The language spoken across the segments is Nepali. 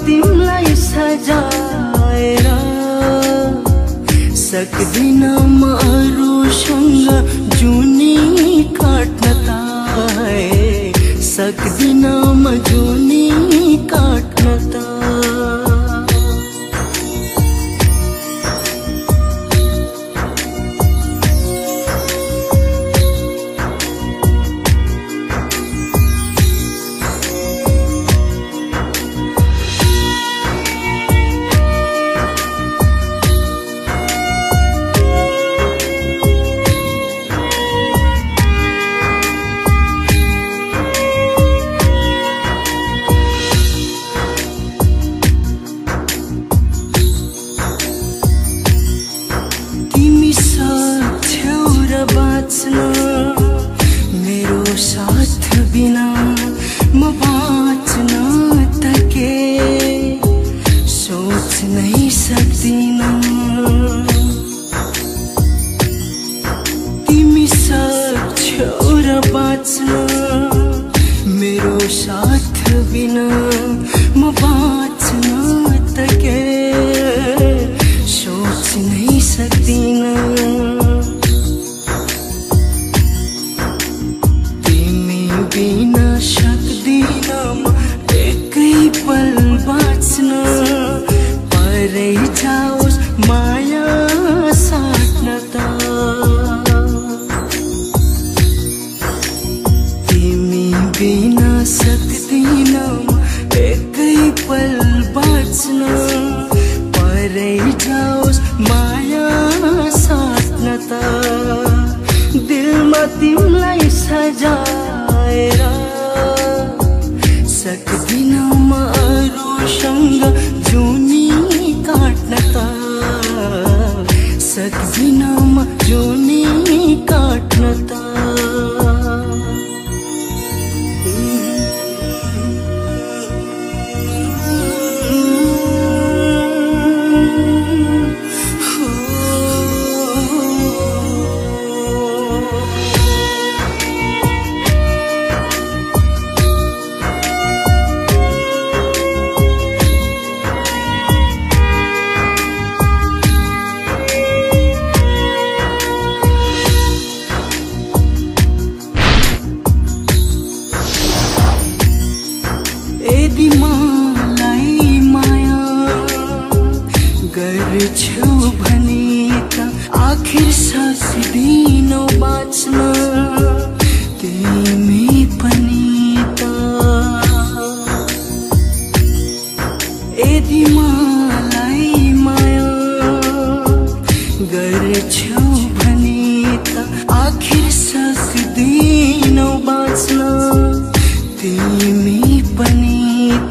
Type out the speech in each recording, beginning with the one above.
तिमलाई सजाएर सक्दिन म अरूसँग जुनी काट्न त सक्दिन म जुनी काट्न त मेरो साथ बिना म बाँच्न त के सोच नै सक्दिन तिमी सक्छौ र बाँच्न मेरो साथ बिना म बाँच्न त के सोच नै सक्दिन बिना सक्दिन म एकै पल बाँच्न परै जाओस् माया साट्न त तिमी बिना सक्दिन म एकै पल बाँच्न परै जाओस् माया साट्न त दिलमा तिमलाई सजाएर सक्दिन म अरूसँग जुनी काट्न त सक्दिन म जुनी काट्न त यदि मलाई माया गर्छौ भने त आखिर सक्दिनौ बाँच्न तिमी पनि त यदि मलाई माया गर्छौ भने त आखिर सक्दिनौ बाँच्न तिमी पनि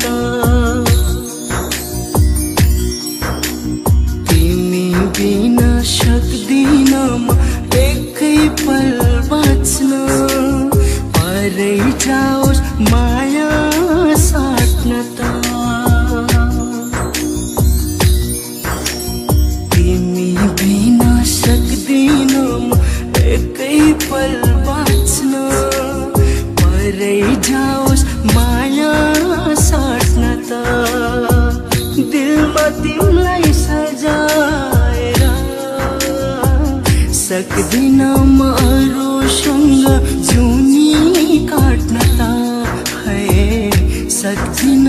त तिमी बिना सक्दिन म एकै पल बाँच्न परै जाओस् माया साट्न त तिमी बिना सक्दिन म एकै पल बाँच्न परै जाओस् माया साट्न त दिलमा तिमलाई सजाएर सक्दिन म अरूसँग जुनी काट्न त सक्दिन